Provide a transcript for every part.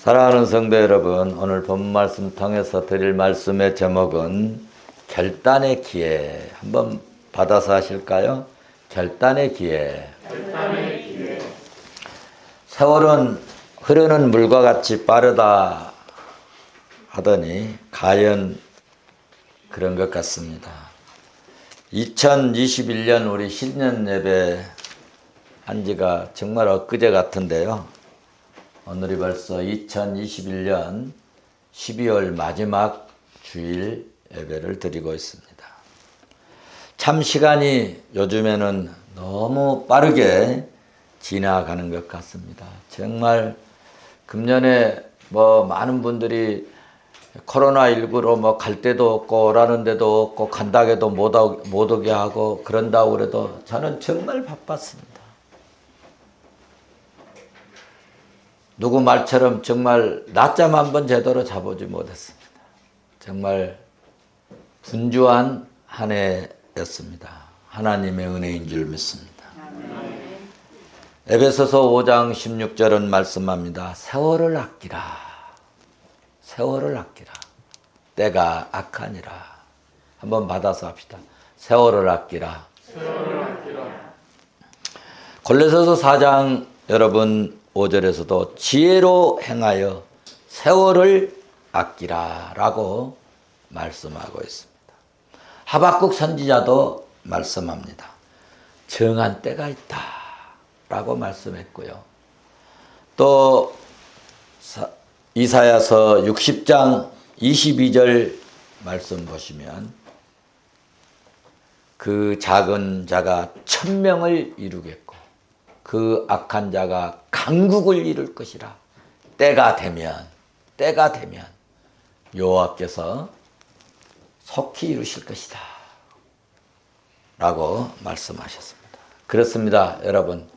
사랑하는 성도 여러분, 오늘 본 말씀 통해서 드릴 말씀의 제목은 결단의 기회. 한번 받아서 하실까요? 결단의 기회. 결단의 기회. 세월은 흐르는 물과 같이 빠르다 하더니 과연 그런 것 같습니다. 2021년 우리 신년 예배 한 지가 정말 엊그제 같은데요. 오늘이 벌써 2021년 12월 마지막 주일 예배를 드리고 있습니다. 참 시간이 요즘에는 너무 빠르게 지나가는 것 같습니다. 정말 금년에 많은 분들이 코로나19로 갈 데도 없고 오라는 데도 없고 간다고 못 오게 하고 그런다고 그래도 저는 정말 바빴습니다. 누구 말처럼 정말 낮잠 한번 제대로 자보지 못했습니다. 정말 분주한 한 해였습니다. 하나님의 은혜인 줄 믿습니다. 에베소서 5장 16절은 말씀합니다. 세월을 아끼라. 세월을 아끼라. 때가 악하니라. 한번 받아서 합시다. 세월을 아끼라. 세월을 아끼라. 골로새서 4장 여러분 5절에서도 지혜로 행하여 세월을 아끼라 라고 말씀하고 있습니다. 하박국 선지자도 말씀합니다. 정한 때가 있다 라고 말씀했고요. 또 이사야서 60장 22절 말씀 보시면 그 작은 자가 1000명을 이루겠고 그 악한 자가 강국을 이룰 것이라. 때가 되면 여호와께서 속히 이루실 것이다 라고 말씀하셨습니다. 그렇습니다, 여러분.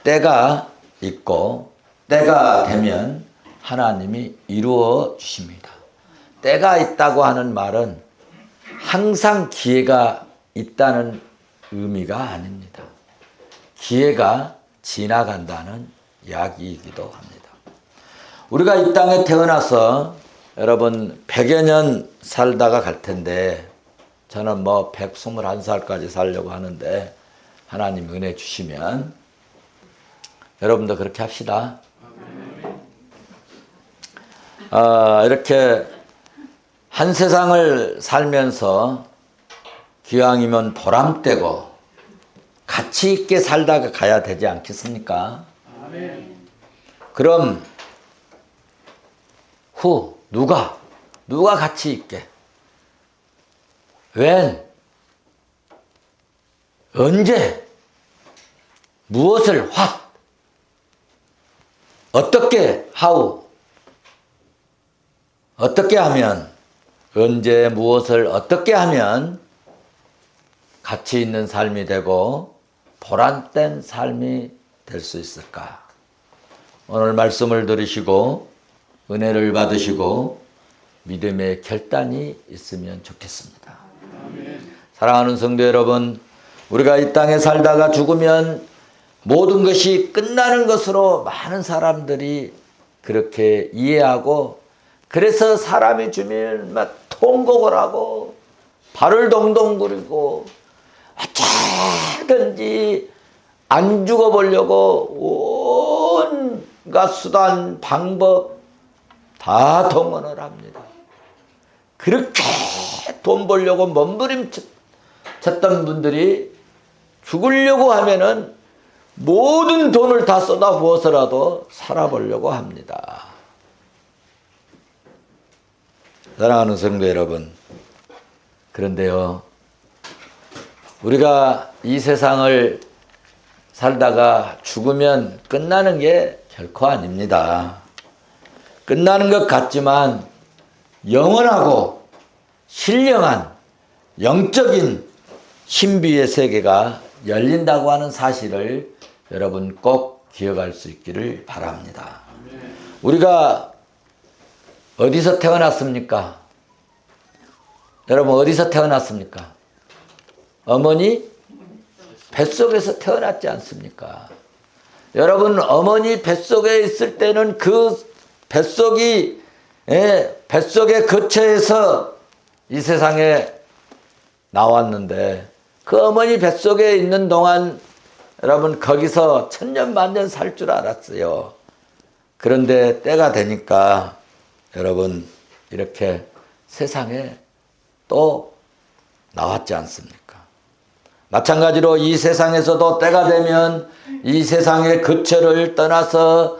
때가 있고 때가 되면 하나님이 이루어 주십니다. 때가 있다고 하는 말은 항상 기회가 있다는 의미가 아닙니다. 기회가 지나간다는 이야기이기도 합니다. 우리가 이 땅에 태어나서 여러분 100여 년 살다가 갈 텐데 저는 121살까지 살려고 하는데 하나님 은혜 주시면 여러분도 그렇게 합시다. 이렇게 한 세상을 살면서 기왕이면 보람되고 가치 있게 살다가 가야 되지 않겠습니까? 아멘. 그럼 누가 가치 있게 웬 언제 무엇을 어떻게 어떻게 하면 언제 무엇을 어떻게 하면 가치 있는 삶이 되고 보람된 삶이 될 수 있을까? 오늘 말씀을 들으시고 은혜를 받으시고 믿음의 결단이 있으면 좋겠습니다. 아멘. 사랑하는 성도 여러분, 우리가 이 땅에 살다가 죽으면 모든 것이 끝나는 것으로 많은 사람들이 그렇게 이해하고 그래서 사람이 주면 막 통곡을 하고 발을 동동 구르고 어쩌든지 안 죽어보려고 온갖 수단 방법 다 동원을 합니다. 그렇게 돈 벌려고 몸부림쳤던 분들이 죽으려고 하면은 모든 돈을 다 쏟아부어서라도 살아보려고 합니다. 사랑하는 성도 여러분, 그런데요, 우리가 이 세상을 살다가 죽으면 끝나는 게 결코 아닙니다. 끝나는 것 같지만 영원하고 신령한 영적인 신비의 세계가 열린다고 하는 사실을 여러분 꼭 기억할 수 있기를 바랍니다. 우리가 어디서 태어났습니까? 여러분 어디서 태어났습니까? 어머니 뱃속에서 태어났지 않습니까? 여러분 어머니 뱃속에 있을 때는 그 뱃속의 거처에서 이 세상에 나왔는데 그 어머니 뱃속에 있는 동안 여러분 거기서 천년만년 살 줄 알았어요. 그런데 때가 되니까 여러분 이렇게 세상에 또 나왔지 않습니까? 마찬가지로 이 세상에서도 때가 되면 이 세상의 거처를 떠나서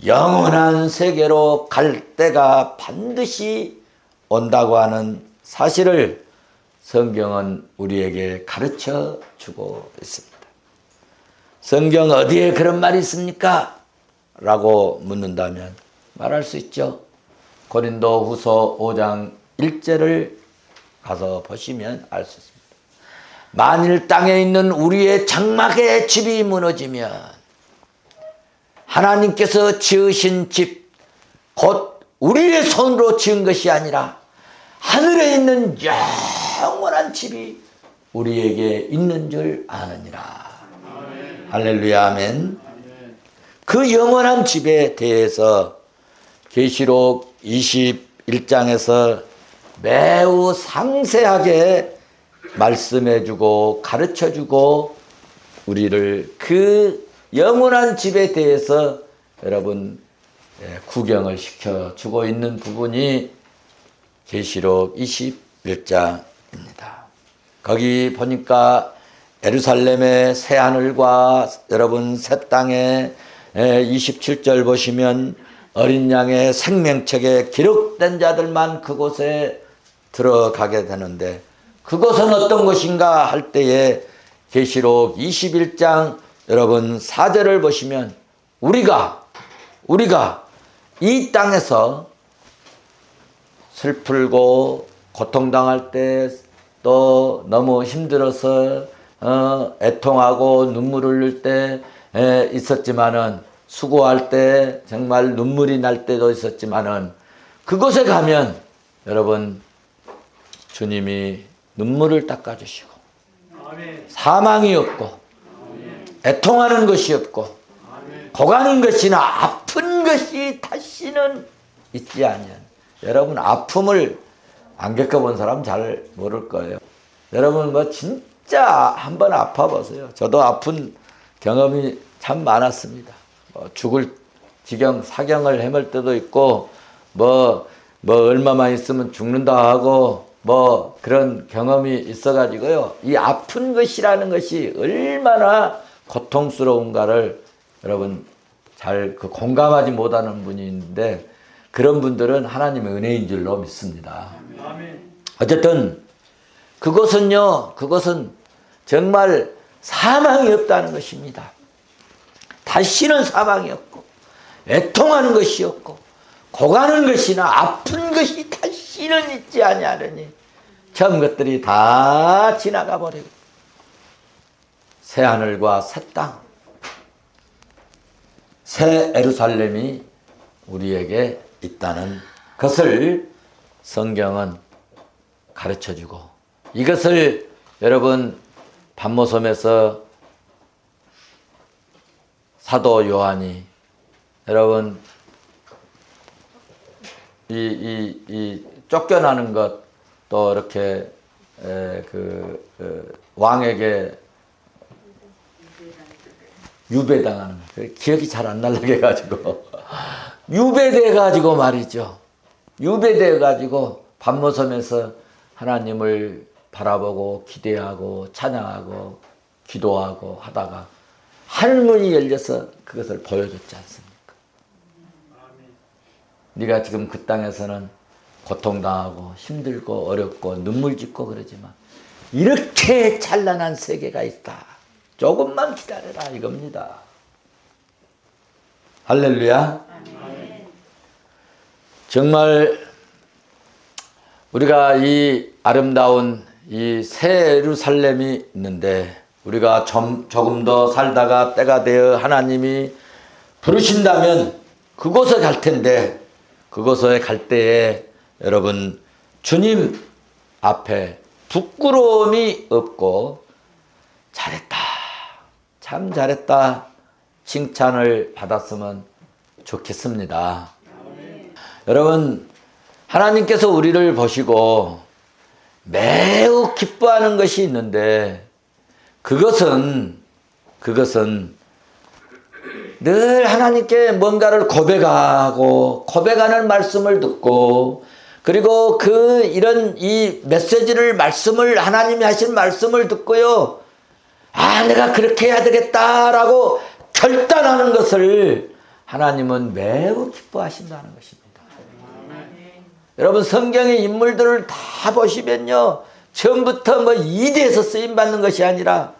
영원한 세계로 갈 때가 반드시 온다고 하는 사실을 성경은 우리에게 가르쳐 주고 있습니다. 성경 어디에 그런 말이 있습니까? 라고 묻는다면 말할 수 있죠. 고린도 후서 5장 1절을 가서 보시면 알 수 있습니다. 만일 땅에 있는 우리의 장막의 집이 무너지면 하나님께서 지으신 집, 곧 우리의 손으로 지은 것이 아니라 하늘에 있는 영원한 집이 우리에게 있는 줄 아느니라. 아멘. 할렐루야, 아멘. 아멘. 그 영원한 집에 대해서 계시록 21장에서 매우 상세하게 말씀해주고 가르쳐주고 우리를 그 영원한 집에 대해서 여러분 구경을 시켜주고 있는 부분이 계시록 21장입니다. 거기 보니까 예루살렘의 새하늘과 여러분 새 땅에 27절 보시면 어린 양의 생명책에 기록된 자들만 그곳에 들어가게 되는데 그곳은 어떤 곳인가 할 때에 계시록 21장 여러분 4절을 보시면 우리가 이 땅에서 슬프고 고통당할 때 또 너무 힘들어서 애통하고 눈물 흘릴 때 있었지만은 수고할 때 정말 눈물이 날 때도 있었지만은 그곳에 가면 여러분 주님이 눈물을 닦아주시고 사망이 없고 애통하는 것이 없고 고가는 것이나 아픈 것이 다시는 있지 아니한. 여러분 아픔을 안 겪어본 사람 잘 모를 거예요. 여러분 뭐 진짜 한번 아파 보세요. 저도 아픈 경험이 참 많았습니다. 죽을 지경 사경을 헤맬 때도 있고 뭐 얼마만 있으면 죽는다 하고 뭐 그런 경험이 있어가지고요. 이 아픈 것이라는 것이 얼마나 고통스러운가를 여러분 잘 공감하지 못하는 분이 있는데 그런 분들은 하나님의 은혜인 줄로 믿습니다. 어쨌든 그것은 정말 사망이 없다는 것입니다. 다시는 사망이 없고 애통하는 것이 없고 고가는 것이나 아픈 것이 다시는 있지 아니하느니 전 것들이 다 지나가 버리고 새 하늘과 새 땅, 새 예루살렘이 우리에게 있다는 것을 성경은 가르쳐주고 이것을 여러분 반모섬에서 사도 요한이 여러분 이 쫓겨나는 것 또 이렇게 왕에게 유배당하는 것 기억이 잘 안 날라게 해가지고 유배돼 가지고 말이죠. 유배돼 가지고 반모섬에서 하나님을 바라보고 기대하고 찬양하고 기도하고 하다가 하늘문이 열려서 그것을 보여줬지 않습니까? 네가 지금 그 땅에서는 고통당하고 힘들고 어렵고 눈물 짓고 그러지만 이렇게 찬란한 세계가 있다. 조금만 기다려라 이겁니다. 할렐루야. 정말 우리가 이 아름다운 이 새 예루살렘이 있는데 우리가 조금 더 살다가 때가 되어 하나님이 부르신다면 그곳에 갈 텐데 그곳에 갈 때에 여러분 주님 앞에 부끄러움이 없고 잘했다, 참 잘했다 칭찬을 받았으면 좋겠습니다. 여러분, 하나님께서 우리를 보시고 매우 기뻐하는 것이 있는데 그것은 늘 하나님께 뭔가를 고백하는 말씀을 듣고, 그리고 이런 이 메시지를, 말씀을, 하나님이 하신 말씀을 듣고요, 아, 내가 그렇게 해야 되겠다라고 결단하는 것을 하나님은 매우 기뻐하신다는 것입니다. 여러분, 성경의 인물들을 다 보시면요, 처음부터 뭐 이대에서 쓰임받는 것이 아니라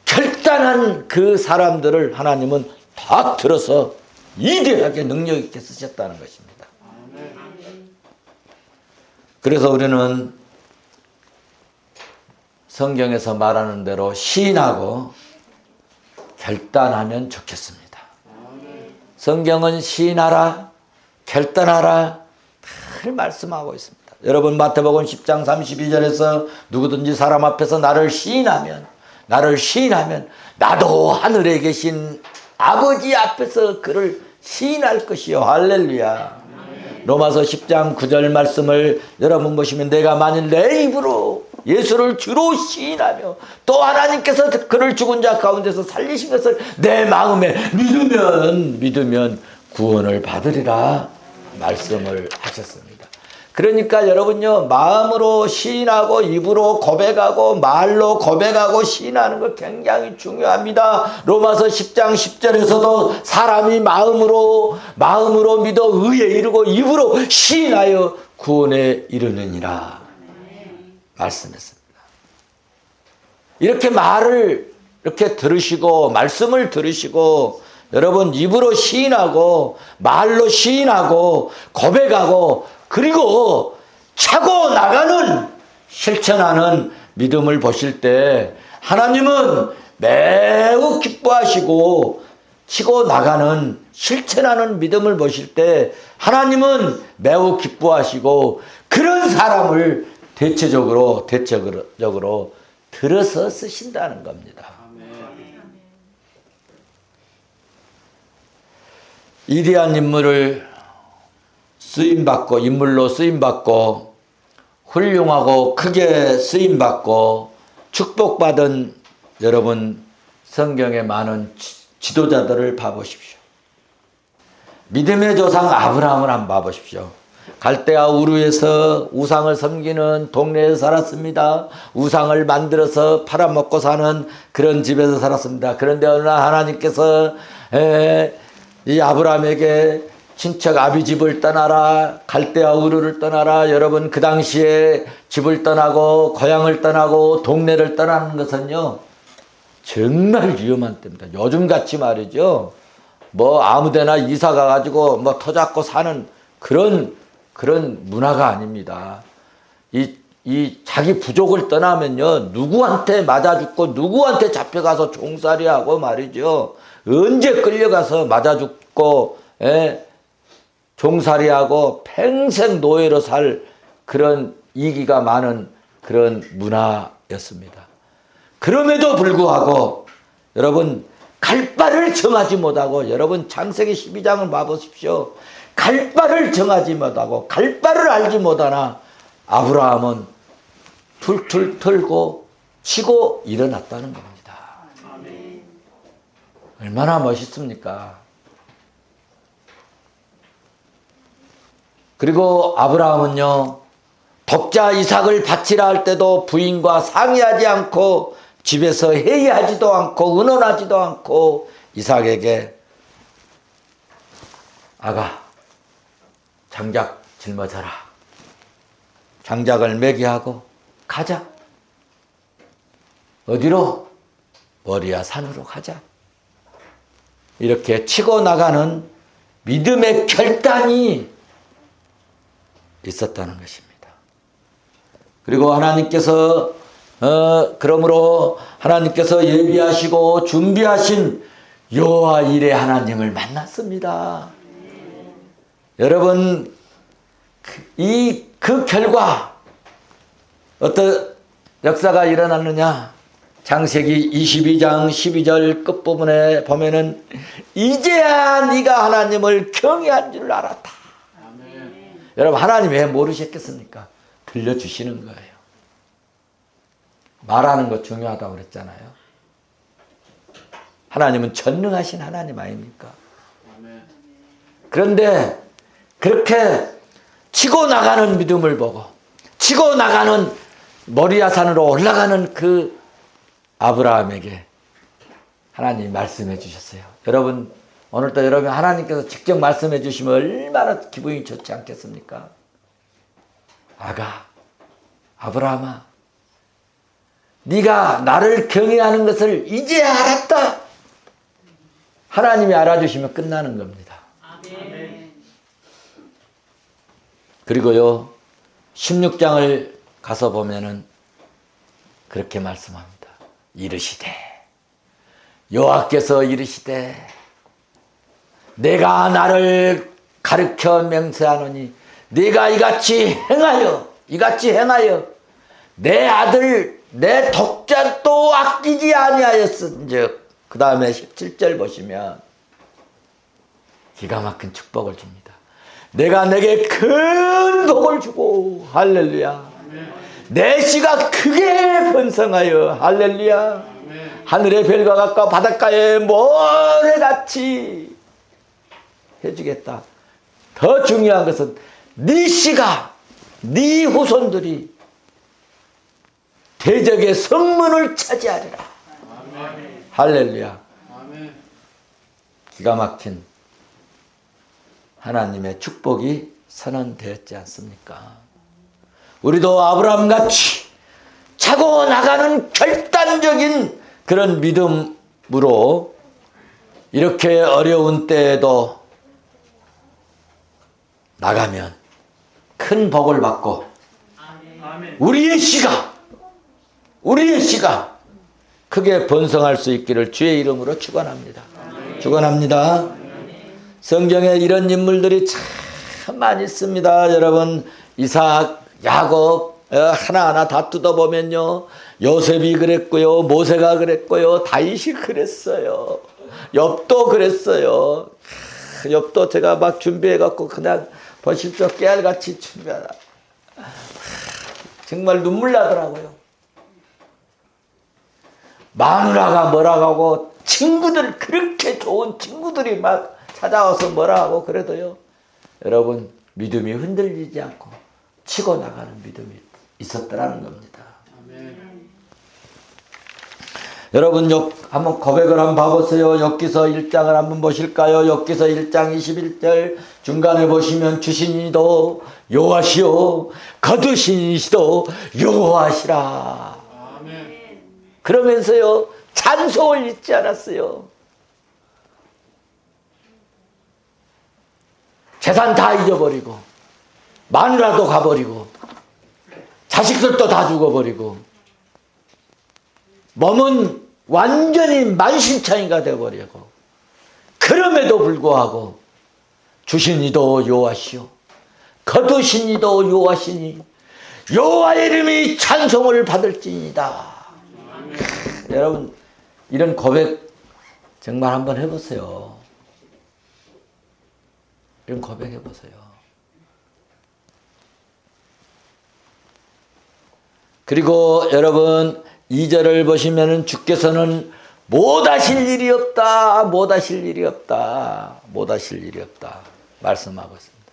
결단한 그 사람들을 하나님은 다 들어서 이대하게 능력 있게 쓰셨다는 것입니다. 그래서 우리는 성경에서 말하는 대로 시인하고 결단하면 좋겠습니다. 성경은 시인하라, 결단하라 늘 말씀하고 있습니다. 여러분, 마태복음 10장 32절에서 누구든지 사람 앞에서 나를 시인하면 나도 하늘에 계신 아버지 앞에서 그를 시인할 것이요. 할렐루야. 로마서 10장 9절 말씀을 여러분 보시면, 내가 만일 내 입으로 예수를 주로 시인하며 또 하나님께서 그를 죽은 자 가운데서 살리신 것을 내 마음에 믿으면 구원을 받으리라 말씀을 하셨습니다. 그러니까 여러분요, 마음으로 시인하고 입으로 고백하고 말로 고백하고 시인하는 것 굉장히 중요합니다. 로마서 10장 10절에서도 사람이 마음으로 믿어 의에 이르고 입으로 시인하여 구원에 이르느니라 말씀했습니다. 이렇게 말을 이렇게 들으시고 말씀을 들으시고, 여러분 입으로 시인하고 말로 시인하고 고백하고, 그리고 차고 나가는 실천하는 믿음을 보실 때 하나님은 매우 기뻐하시고, 치고 나가는 실천하는 믿음을 보실 때 하나님은 매우 기뻐하시고, 그런 사람을 대체적으로 들어서 쓰신다는 겁니다. 위대한 인물로 쓰임받고 훌륭하고 크게 쓰임받고 축복받은 여러분, 성경의 많은 지도자들을 봐보십시오. 믿음의 조상 아브라함을 한번 봐보십시오. 갈대아 우르에서 우상을 섬기는 동네에 살았습니다. 우상을 만들어서 팔아먹고 사는 그런 집에서 살았습니다. 그런데 어느 날 하나님께서 이 아브라함에게 친척 아비집을 떠나라, 갈대아 우르를 떠나라. 여러분, 그 당시에 집을 떠나고 고향을 떠나고 동네를 떠나는 것은요 정말 위험한 때입니다. 요즘같이 말이죠, 뭐 아무데나 이사 가가지고 뭐 터잡고 사는 그런 문화가 아닙니다. 이 자기 부족을 떠나면요, 누구한테 맞아 죽고 누구한테 잡혀가서 종살이하고 말이죠, 언제 끌려가서 맞아 죽고 종살이하고 평생 노예로 살 그런 이기가 많은 그런 문화였습니다. 그럼에도 불구하고 여러분, 갈 바를 정하지 못하고, 여러분 창세기 12장을 봐보십시오. 갈 바를 정하지 못하고 갈 바를 알지 못하나 아브라함은 툴툴 털고 치고 일어났다는 겁니다. 얼마나 멋있습니까? 그리고 아브라함은요, 독자 이삭을 바치라 할 때도 부인과 상의하지 않고 집에서 회의하지도 않고 의논하지도 않고 이삭에게 아가, 장작 짊어져라. 장작을 매게 하고 가자. 어디로? 모리아 산으로 가자. 이렇게 치고 나가는 믿음의 결단이 있었다는 것입니다. 그리고 하나님께서 그러므로 하나님께서 예비하시고 준비하신 여호와 일의 하나님을 만났습니다. 여러분, 그 결과 어떤 역사가 일어났느냐? 창세기 22장 12절 끝부분에 보면은 이제야 네가 하나님을 경외한 줄 알았다. 여러분 하나님 왜 모르셨겠습니까? 들려주시는 거예요. 말하는 거 중요하다고 그랬잖아요. 하나님은 전능하신 하나님 아닙니까? 아멘. 그런데 그렇게 치고 나가는 믿음을 보고 치고 나가는 모리아산으로 올라가는 그 아브라함에게 하나님이 말씀해 주셨어요. 여러분 오늘도 여러분 하나님께서 직접 말씀해 주시면 얼마나 기분이 좋지 않겠습니까? 아가 아브라함아 네가 나를 경외하는 것을 이제 알았다. 하나님이 알아주시면 끝나는 겁니다. 아멘. 그리고요 16장을 가서 보면은 그렇게 말씀합니다. 이르시되 여호와께서 이르시되 내가 나를 가르쳐 맹세하노니 네가 이같이 행하여 내 아들 내 독자 또 아끼지 아니하였은즉 그 다음에 17절 보시면 기가 막힌 축복을 줍니다. 내가 내게 큰 복을 주고 할렐루야. 내 씨가 크게 번성하여 할렐루야. 하늘의 별과 같고 바닷가의 모래같이 해주겠다. 더 중요한 것은 네 씨가 네 후손들이 대적의 성문을 차지하리라. 아멘. 할렐루야. 아멘. 기가 막힌 하나님의 축복이 선언되었지 않습니까? 우리도 아브라함같이 차고 나가는 결단적인 그런 믿음으로 이렇게 어려운 때에도 나가면 큰 복을 받고 아멘. 우리의 씨가 크게 번성할 수 있기를 주의 이름으로 축원합니다. 축원합니다. 성경에 이런 인물들이 참 많이 있습니다. 여러분 이삭, 야곱 하나하나 다 뜯어보면요. 요셉이 그랬고요. 모세가 그랬고요. 다윗이 그랬어요. 욥도 그랬어요. 욥도 제가 막 준비해갖고 그냥 보십시오. 깨알같이 준비하다. 정말 눈물 나더라고요. 마누라가 뭐라고 하고 친구들 그렇게 좋은 친구들이 막 찾아와서 뭐라 하고 그래도요. 여러분 믿음이 흔들리지 않고 치고 나가는 믿음이 있었더라는 겁니다. 아멘. 여러분 한번 고백을 한번 봐보세요. 욥기서 1장을 한번 보실까요? 욥기서 1장 21절 중간에 보시면 주신이도 여호와시오 거두신이시도 여호와시라. 아멘. 그러면서요 찬송을 잊지 않았어요. 재산 다 잊어버리고 마누라도 가버리고 자식들도 다 죽어버리고 몸은 완전히 만신창이가 되어버리고 그럼에도 불구하고 주신 이도 여호와시오 거두신 이도 여호와시니 여호와의 이름이 찬송을 받을지니이다. 여러분 이런 고백 정말 한번 해보세요. 이런 고백 해보세요. 그리고 여러분 2절을 보시면 주께서는 못하실 일이 없다. 못하실 일이 없다. 못하실 일이 없다. 말씀하고 있습니다.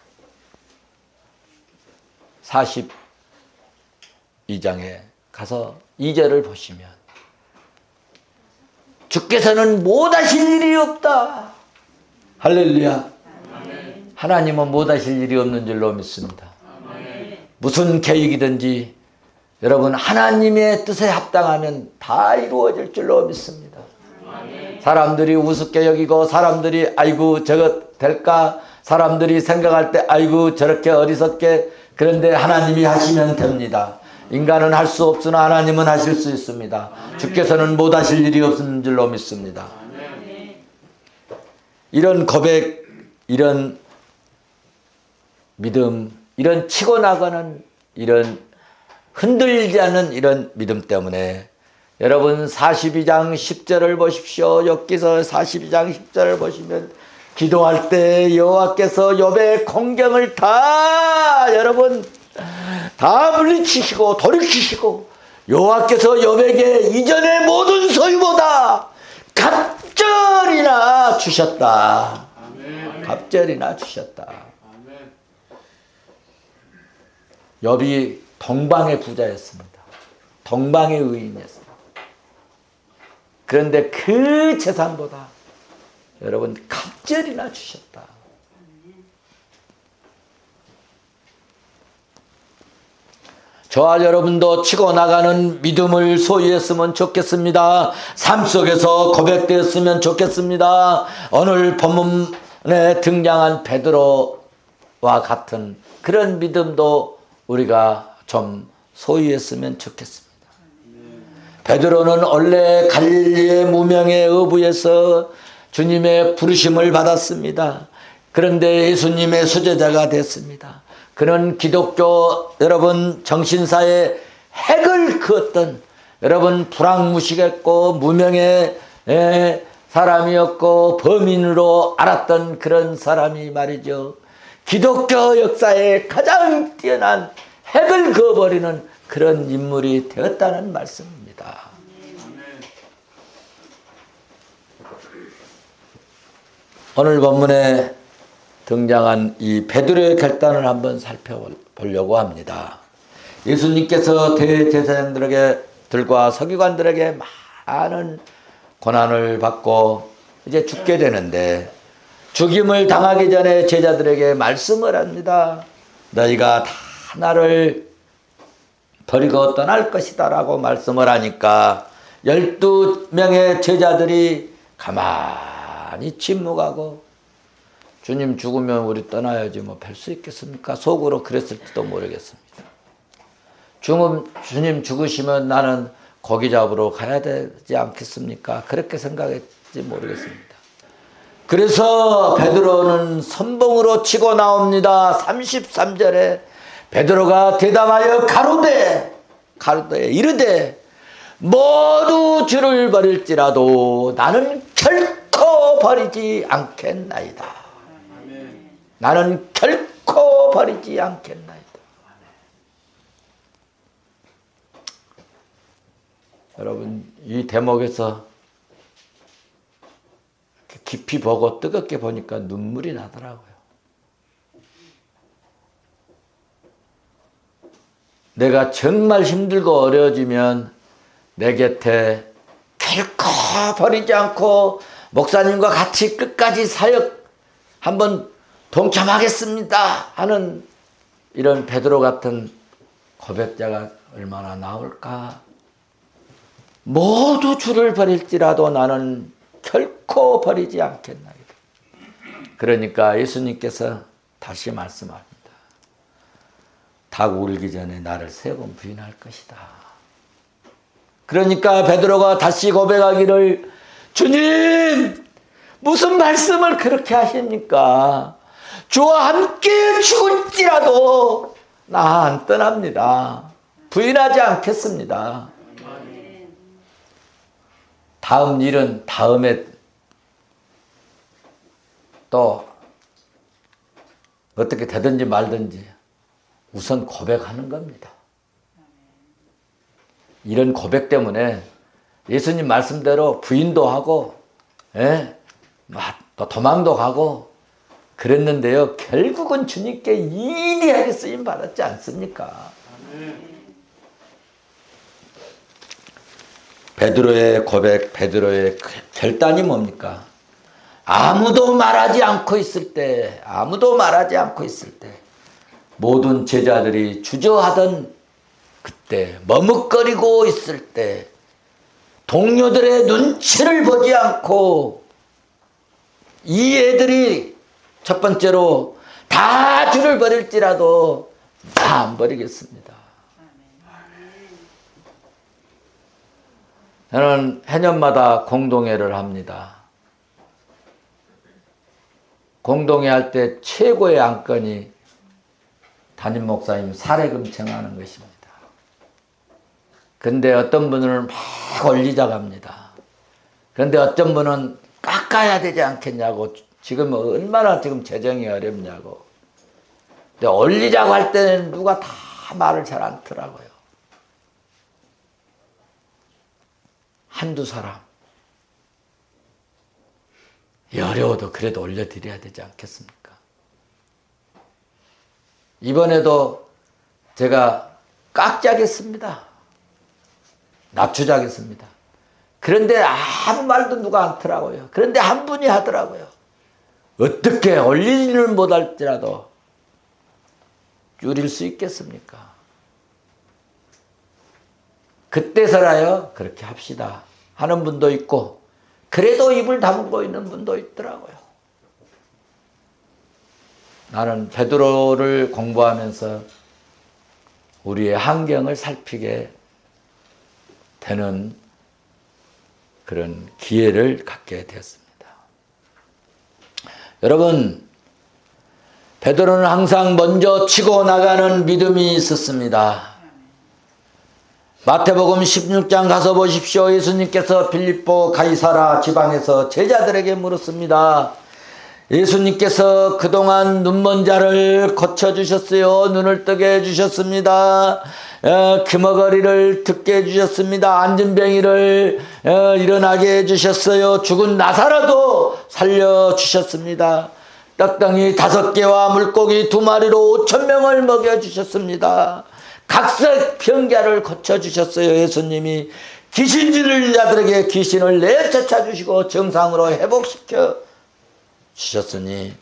42장에 가서 2절을 보시면 주께서는 못하실 일이 없다. 할렐루야. 아멘. 하나님은 못하실 일이 없는 줄로 믿습니다. 아멘. 무슨 계획이든지 여러분 하나님의 뜻에 합당하면 다 이루어질 줄로 믿습니다. 아멘. 사람들이 우습게 여기고 사람들이 아이고 저거 될까 사람들이 생각할 때 아이고 저렇게 어리석게 그런데 하나님이 하시면 됩니다. 인간은 할 수 없으나 하나님은 하실 수 있습니다. 주께서는 못하실 일이 없는 줄로 믿습니다. 아멘. 이런 고백 이런 믿음 이런 치고 나가는 이런 흔들리지 않는 이런 믿음 때문에 여러분 42장 10절을 보십시오. 욥기서 42장 10절을 보시면 기도할 때 여호와께서 욥의 공경을 다 여러분 다 물리치시고 돌이키시고 여호와께서 욥에게 이전의 모든 소유보다 갑절이나 주셨다. 갑절이나 주셨다. 욥이 동방의 부자였습니다. 동방의 의인이었습니다. 그런데 그 재산보다 여러분 갑절이나 주셨다. 저와 여러분도 치고 나가는 믿음을 소유했으면 좋겠습니다. 삶 속에서 고백되었으면 좋겠습니다. 오늘 본문에 등장한 베드로와 같은 그런 믿음도 우리가 좀 소유했으면 좋겠습니다. 베드로는 원래 갈릴리의 무명의 어부에서 주님의 부르심을 받았습니다. 그런데 예수님의 수제자가 됐습니다. 그는 기독교 여러분 정신사에 핵을 그었던 여러분 불황무식했고 무명의 사람이었고 범인으로 알았던 그런 사람이 말이죠. 기독교 역사에 가장 뛰어난 핵을 그어버리는 그런 인물이 되었다는 말씀입니다. 오늘 본문에 등장한 이 베드로의 결단을 한번 살펴보려고 합니다. 예수님께서 대제사장들과 서기관들에게 많은 고난을 받고 이제 죽게 되는데 죽임을 당하기 전에 제자들에게 말씀을 합니다. 너희가 다 나를 버리고 떠날 것이다 라고 말씀을 하니까 12명의 제자들이 가만히 침묵하고 주님 죽으면 우리 떠나야지 뭐 뵐 수 있겠습니까? 속으로 그랬을지도 모르겠습니다. 주님 죽으시면 나는 고기 잡으러 가야 되지 않겠습니까? 그렇게 생각했지 모르겠습니다. 그래서 베드로는 선봉으로 치고 나옵니다. 33절에 베드로가 대답하여 가로되 이르되 모두 주를 버릴지라도 나는 결코 버리지 않겠나이다. 나는 결코 버리지 않겠나이다. 여러분 이 대목에서 깊이 보고 뜨겁게 보니까 눈물이 나더라고요. 내가 정말 힘들고 어려워지면 내 곁에 결코 버리지 않고 목사님과 같이 끝까지 사역 한번 동참하겠습니다 하는 이런 베드로 같은 고백자가 얼마나 나올까. 모두 주를 버릴지라도 나는 결코 버리지 않겠나이다. 그러니까 예수님께서 다시 말씀합니다. 닭 울기 전에 나를 3번 부인할 것이다. 그러니까 베드로가 다시 고백하기를 주님 무슨 말씀을 그렇게 하십니까? 주와 함께 죽을지라도 나 안 떠납니다. 부인하지 않겠습니다. 다음 일은 다음에 또 어떻게 되든지 말든지 우선 고백하는 겁니다. 이런 고백 때문에 예수님 말씀대로 부인도 하고 또 도망도 가고 그랬는데요. 결국은 주님께 이대하게 쓰임 받았지 않습니까? 베드로의 고백, 베드로의 결단이 뭡니까? 아무도 말하지 않고 있을 때 모든 제자들이 주저하던 그때 머뭇거리고 있을 때 동료들의 눈치를 보지 않고 이 애들이 첫 번째로 다 주를 버릴지라도 다 안 버리겠습니다. 저는 해년마다 공동회를 합니다. 공동회 할 때 최고의 안건이 담임 목사님 사례금 청하는 것입니다. 근데 어떤 분은 막 올리자고 합니다. 그런데 어떤 분은 깎아야 되지 않겠냐고 지금 얼마나 지금 재정이 어렵냐고. 근데 올리자고 할 때는 누가 다 말을 잘 안 듣더라고요. 한두 사람. 어려워도 그래도 올려드려야 되지 않겠습니까? 이번에도 제가 깎자겠습니다. 낮추자겠습니다. 그런데 아무 말도 누가 안 하더라고요. 그런데 한 분이 하더라고요. 어떻게 올리지는 못할지라도 줄일 수 있겠습니까? 그때서라요 그렇게 합시다 하는 분도 있고, 그래도 입을 다물고 있는 분도 있더라고요. 나는 베드로를 공부하면서 우리의 환경을 살피게 되는 그런 기회를 갖게 되었습니다. 여러분, 베드로는 항상 먼저 치고 나가는 믿음이 있었습니다. 마태복음 16장 가서 보십시오. 예수님께서 빌립보 가이사라 지방에서 제자들에게 물었습니다. 예수님께서 그동안 눈먼 자를 고쳐주셨어요. 눈을 뜨게 해주셨습니다. 귀머거리를 듣게 해주셨습니다. 앉은 병이를 일어나게 해주셨어요. 죽은 나사로도 살려주셨습니다. 떡덩이 5개와 물고기 2마리로 5,000명을 먹여주셨습니다. 각색 병자를 고쳐주셨어요. 예수님이 귀신 들린 자들에게 귀신을 내쫓아 주시고 정상으로 회복시켜 주셨으니,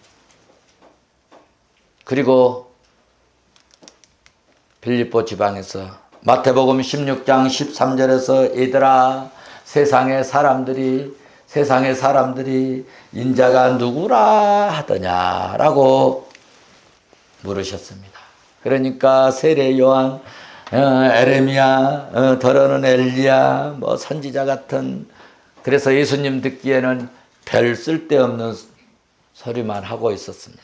그리고 빌립보 지방에서 마태복음 16장 13절에서 얘들아 세상의 사람들이 인자가 누구라 하더냐라고 물으셨습니다. 그러니까 세례 요한, 에레미야, 더러는 엘리야, 선지자 같은, 그래서 예수님 듣기에는 별 쓸데없는 소리만 하고 있었습니다.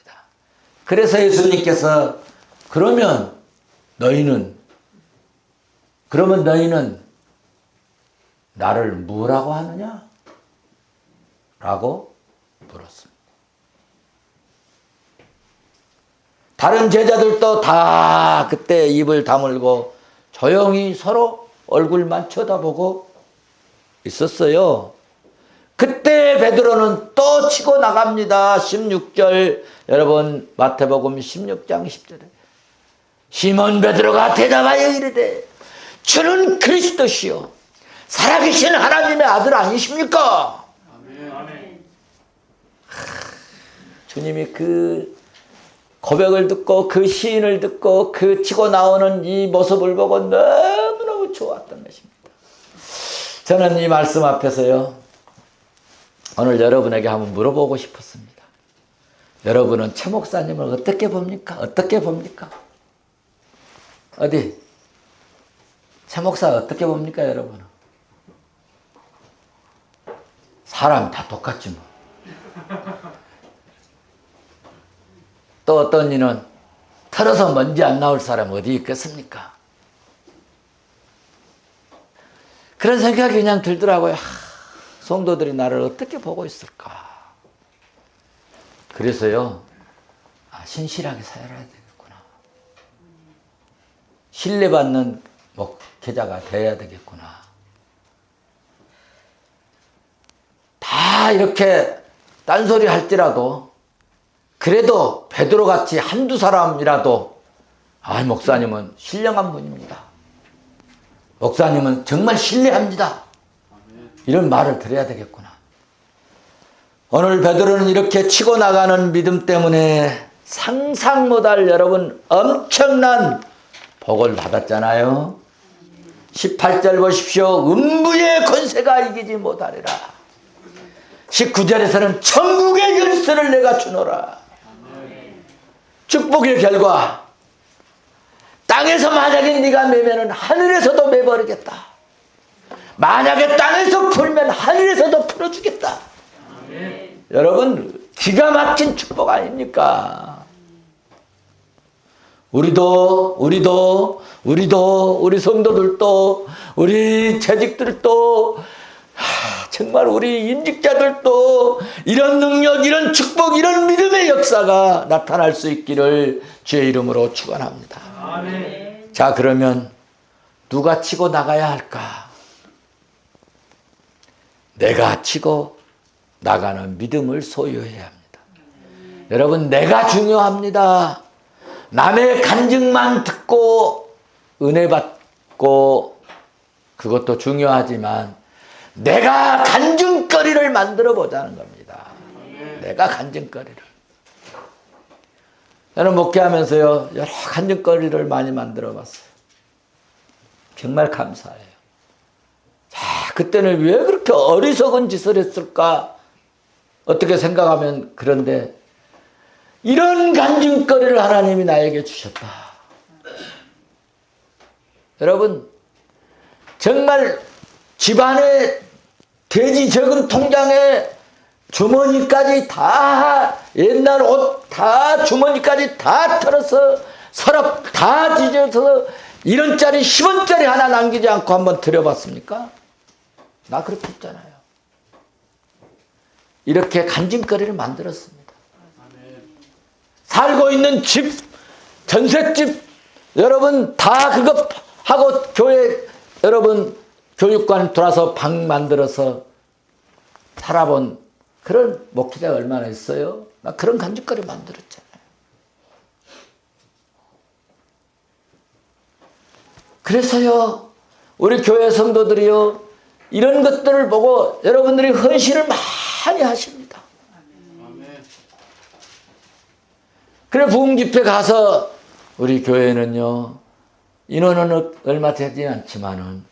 그래서 예수님께서 그러면 너희는 나를 뭐라고 하느냐? 라고 물었습니다. 다른 제자들도 다 그때 입을 다물고 조용히 서로 얼굴만 쳐다보고 있었어요. 그때 베드로는 또 치고 나갑니다. 16절, 여러분 마태복음 16장 10절에 시몬 베드로가 대답하여 이르되 주는 그리스도시요 살아계신 하나님의 아들 아니십니까? 아멘. 주님이 그 고백을 듣고 그 시인을 듣고 그 치고 나오는 이 모습을 보고 너무너무 좋았던 것입니다. 저는 이 말씀 앞에서요, 오늘 여러분에게 한번 물어보고 싶었습니다. 여러분은 최 목사님을 어떻게 봅니까? 어디? 최 목사 어떻게 봅니까, 여러분은? 사람 다 똑같지 뭐. 또 어떤 이는 털어서 먼지 안 나올 사람 어디 있겠습니까? 그런 생각이 그냥 들더라고요. 성도들이 나를 어떻게 보고 있을까? 그래서요, 신실하게 살아야 되겠구나. 신뢰받는 목회자가 되어야 되겠구나. 다 이렇게 딴소리 할지라도 그래도 베드로같이 한두 사람이라도 목사님은 신령한 분입니다. 목사님은 정말 신뢰합니다. 이런 말을 드려야 되겠구나. 오늘 베드로는 이렇게 치고 나가는 믿음 때문에 상상 못할 여러분 엄청난 복을 받았잖아요. 18절 보십시오. 음부의 권세가 이기지 못하리라. 19절에서는 천국의 열쇠를 내가 주노라. 축복의 결과, 땅에서 만약에 네가 매면은 하늘에서도 매버리겠다. 만약에 땅에서 풀면 하늘에서도 풀어주겠다. 아멘. 여러분 기가 막힌 축복 아닙니까? 우리도 우리 성도들도 우리 재직들도 정말 우리 임직자들도 이런 능력, 이런 축복, 이런 믿음의 역사가 나타날 수 있기를 주의 이름으로 축원합니다. 아멘. 자, 그러면 누가 치고 나가야 할까? 내가 치고 나가는 믿음을 소유해야 합니다. 여러분, 내가 중요합니다. 남의 간증만 듣고 은혜 받고 그것도 중요하지만 내가 간증거리를 만들어 보자는 겁니다. 내가 간증거리를. 저는 목회하면서요, 여러 간증거리를 많이 만들어 봤어요. 정말 감사해요. 자, 그때는 왜 그렇게 어리석은 짓을 했을까? 어떻게 생각하면 그런데 이런 간증거리를 하나님이 나에게 주셨다. 여러분, 정말 집안에 돼지 저금 통장에 주머니까지 다 옛날 옷 다 주머니까지 다 털어서 서랍 다 뒤져서 1원짜리 10원짜리 하나 남기지 않고 한번 드려봤습니까? 나 그렇게 했잖아요. 이렇게 간증거리를 만들었습니다. 살고 있는 집, 전셋집 여러분 다 그거 하고 교회 여러분 교육관 돌아서 방 만들어서 살아본 그런 목회자가 얼마나 있어요? 나 그런 간증거리 만들었잖아요. 그래서요, 우리 교회 성도들이요, 이런 것들을 보고 여러분들이 헌신을 많이 하십니다. 그래, 부흥집회 가서 우리 교회는요, 인원은 얼마 되지 않지만은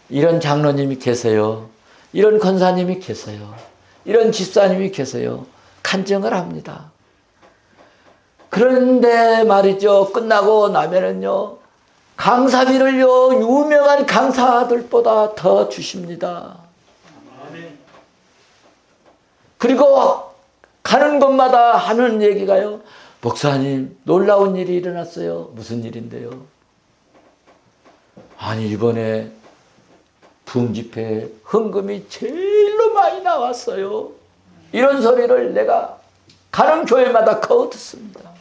이런 장로님이 계세요. 이런 권사님이 계세요. 이런 집사님이 계세요. 간증을 합니다. 그런데 말이죠. 끝나고 나면은요. 강사비를요. 유명한 강사들보다 더 주십니다. 그리고 가는 곳마다 하는 얘기가요. 목사님 놀라운 일이 일어났어요. 무슨 일인데요? 아니 이번에 부흥집회에 헌금이 제일로 많이 나왔어요. 이런 소리를 내가 가는 교회마다 거의 듣습니다.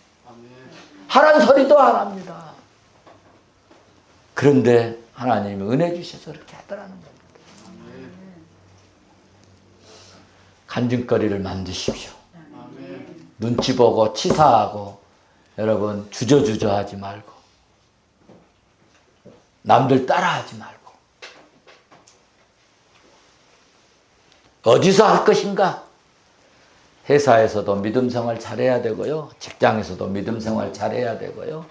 하라는 소리도 안 합니다. 그런데 하나님이 은혜 주셔서 그렇게 하더라는 겁니다. 간증거리를 만드십시오. 눈치 보고 치사하고 여러분 주저주저 하지 말고 남들 따라하지 말고 어디서 할 것인가? 회사에서도 믿음 생활 잘해야 되고요. 직장에서도 믿음 생활 잘해야 되고요.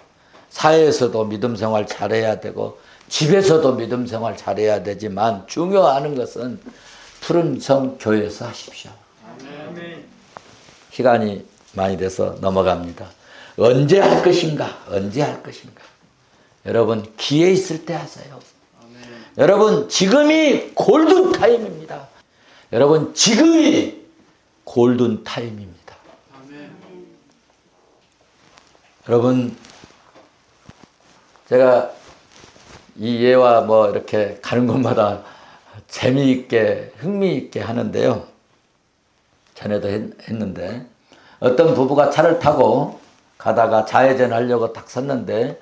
사회에서도 믿음 생활 잘해야 되고 집에서도 믿음 생활 잘해야 되지만 중요한 것은 푸른 성 교회에서 하십시오. 아멘. 시간이 많이 돼서 넘어갑니다. 언제 할 것인가? 언제 할 것인가? 여러분 기회 있을 때 하세요. 여러분 지금이 골든 타임입니다. 여러분 지금이 골든 타임입니다. 여러분 제가 이 예와 뭐 이렇게 가는 곳마다 재미있게 흥미있게 하는데요. 전에도 했는데 어떤 부부가 차를 타고 가다가 좌회전 하려고 딱 섰는데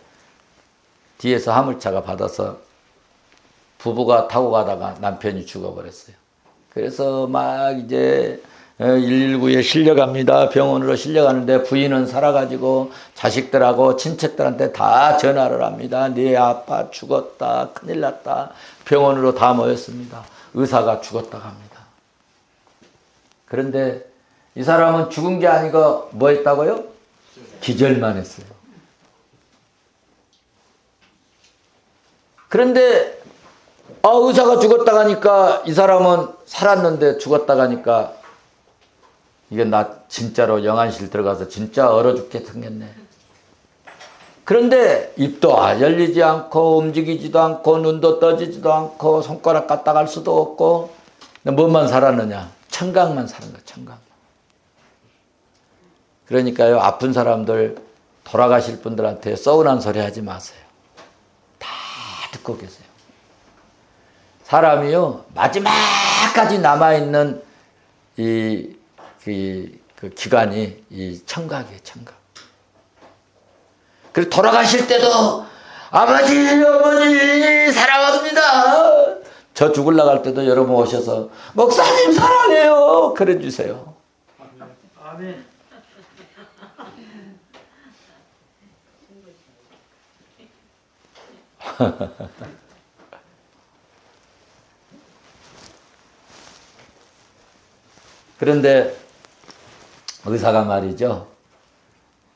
뒤에서 화물차가 받아서 부부가 타고 가다가 남편이 죽어버렸어요. 그래서 막 이제 119에 실려갑니다. 병원으로 실려가는데 부인은 살아가지고 자식들하고 친척들한테 다 전화를 합니다. 네 아빠 죽었다. 큰일 났다. 병원으로 다 모였습니다. 의사가 죽었다고 합니다. 그런데 이 사람은 죽은 게 아니고 뭐 했다고요? 기절만 했어요. 그런데 의사가 죽었다고 하니까 이 사람은 살았는데 죽었다고 하니까 이게 나 진짜로 영안실 들어가서 진짜 얼어 죽게 생겼네. 그런데 입도 열리지 않고 움직이지도 않고 눈도 떠지지도 않고 손가락 갖다 갈 수도 없고 뭐만 살았느냐? 청각만 사는 거야. 청각. 그러니까요. 아픈 사람들 돌아가실 분들한테 서운한 소리 하지 마세요. 다 듣고 계세요. 사람이요. 마지막 마지막까지 남아있는 그 기간이 이 청각이에요, 청각. 그리고 돌아가실 때도 아버지, 어머니 사랑합니다. 저 죽을 나갈 때도 여러분 오셔서 목사님 사랑해요. 그래 주세요. 아멘. 그런데 의사가 말이죠.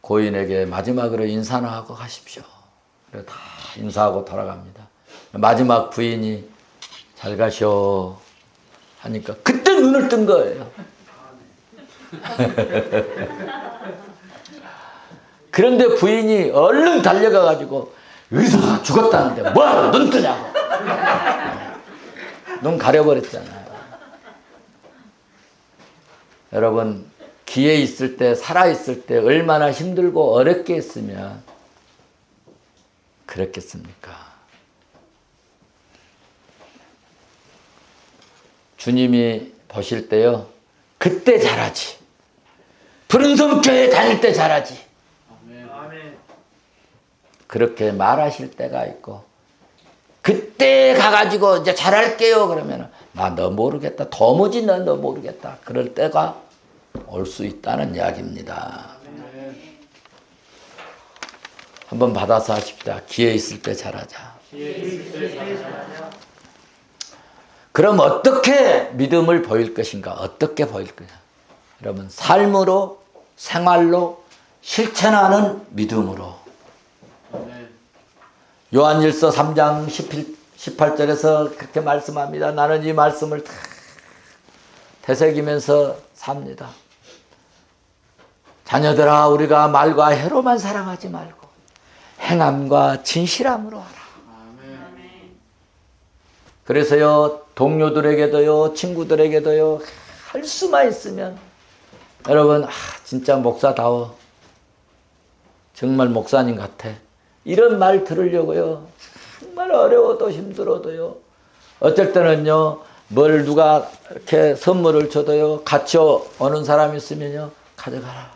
고인에게 마지막으로 인사나 하고 가십시오. 그래 다 인사하고 돌아갑니다. 마지막 부인이 잘 가시오 하니까 그때 눈을 뜬 거예요. 그런데 부인이 얼른 달려가 가지고 의사가 죽었다는데 뭐하러 눈 뜨냐고. 눈 가려버렸잖아요. 여러분 기회 있을 때 살아있을 때 얼마나 힘들고 어렵게 했으면 그랬겠습니까? 주님이 보실 때요 그때 잘하지. 푸른섬교회 다닐 때 잘하지. 아멘. 그렇게 말하실 때가 있고 그때 가가지고 이제 잘할게요 그러면 나 너 모르겠다. 도무지 너 모르겠다. 그럴 때가 올 수 있다는 이야기입니다. 한번 받아서 하십시다. 기회 있을 때 잘하자. 그럼 어떻게 믿음을 보일 것인가? 어떻게 보일 거냐? 여러분 삶으로 생활로 실천하는 믿음으로. 요한일서 3장 18절에서 그렇게 말씀합니다. 나는 이 말씀을 다 되새기면서 삽니다. 자녀들아 우리가 말과 해로만 사랑하지 말고 행함과 진실함으로 하라. 그래서요 동료들에게도요 친구들에게도요 할 수만 있으면 여러분 진짜 목사다워 정말 목사님 같아 이런 말 들으려고요 정말 어려워도 힘들어도요 어쩔 때는요 뭘 누가 이렇게 선물을 줘도요 같이 오는 사람이 있으면요 가져가라.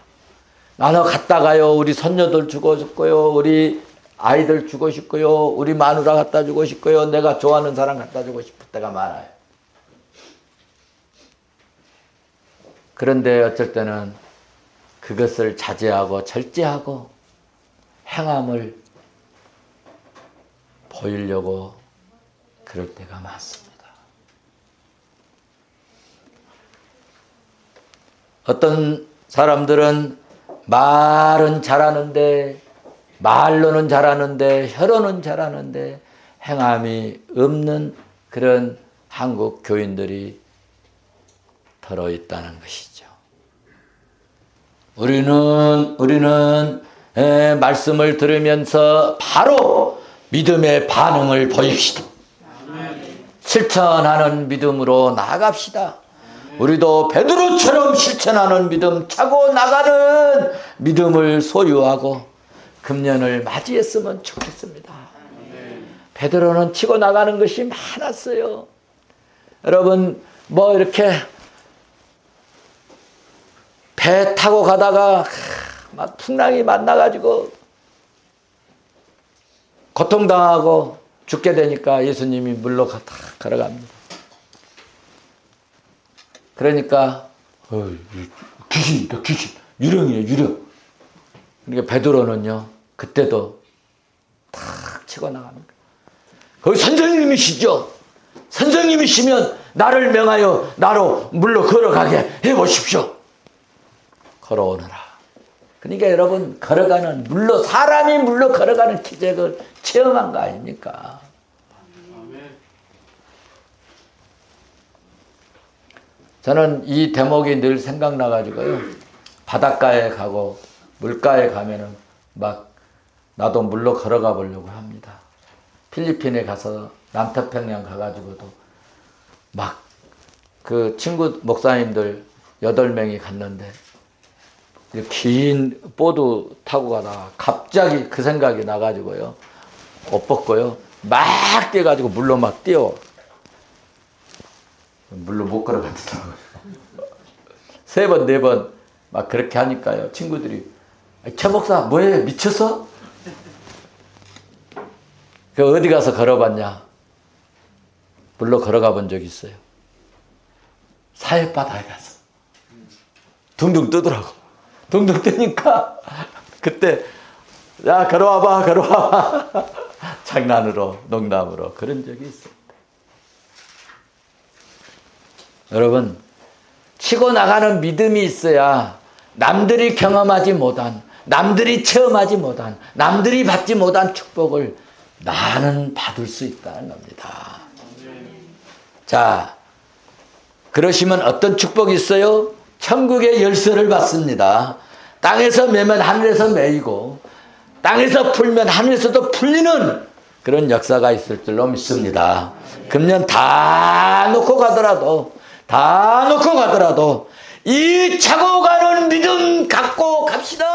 나눠 갔다가요 우리 손녀들 주고 싶고요 우리 아이들 주고 싶고요 우리 마누라 갖다 주고 싶고요 내가 좋아하는 사람 갖다 주고 싶을 때가 많아요. 그런데 어쩔 때는 그것을 자제하고 절제하고 행함을 보이려고 그럴 때가 많습니다. 어떤 사람들은 말은 잘하는데 말로는 잘하는데 혀로는 잘하는데 행함이 없는 그런 한국 교인들이 들어있다는 것이죠. 우리는 말씀을 들으면서 바로 믿음의 반응을 보입시다. 실천하는 믿음으로 나아갑시다. 우리도 베드로처럼 실천하는 믿음, 차고 나가는 믿음을 소유하고 금년을 맞이했으면 좋겠습니다. 베드로는 치고 나가는 것이 많았어요. 여러분 뭐 이렇게 배 타고 가다가 막 풍랑이 만나가지고 고통당하고 죽게 되니까 예수님이 물로 걸어갑니다. 그러니까 귀신이다 귀신 유령이에요 유령. 그러니까 베드로는요 그때도 탁 치고 나갑니다. 거기 선생님이시죠. 선생님이시면 나를 명하여 나로 물로 걸어가게 해보십시오. 걸어오너라. 그러니까 여러분 걸어가는 물로 사람이 물로 걸어가는 기적을 체험한 거 아닙니까? 저는 이 대목이 늘 생각나가지고요 바닷가에 가고 물가에 가면은 막 나도 물로 걸어가 보려고 합니다. 필리핀에 가서 남태평양 가가지고도 막 그 친구 목사님들 8명이 갔는데 긴 보드 타고 가다가 갑자기 그 생각이 나가지고요 옷 벗고요 막 뛰어가지고 물로 막 뛰어. 물론 못 걸어가더라고요. 3번, 4번 막 그렇게 하니까요. 친구들이 최 목사 뭐해 미쳤어? 그 어디 가서 걸어봤냐? 물로 걸어가 본 적 있어요. 사회바다에 가서 둥둥 뜨더라고. 둥둥 뜨니까 그때 야 걸어와봐 걸어와봐 장난으로 농담으로 그런 적이 있어요. 여러분 치고 나가는 믿음이 있어야 남들이 경험하지 못한, 남들이 체험하지 못한, 남들이 받지 못한 축복을 나는 받을 수 있다는 겁니다. 자, 그러시면 어떤 축복이 있어요? 천국의 열쇠를 받습니다. 땅에서 매면 하늘에서 매이고 땅에서 풀면 하늘에서도 풀리는 그런 역사가 있을 줄로 믿습니다. 금년 다 놓고 가더라도 이 차고 가는 믿음 갖고 갑시다.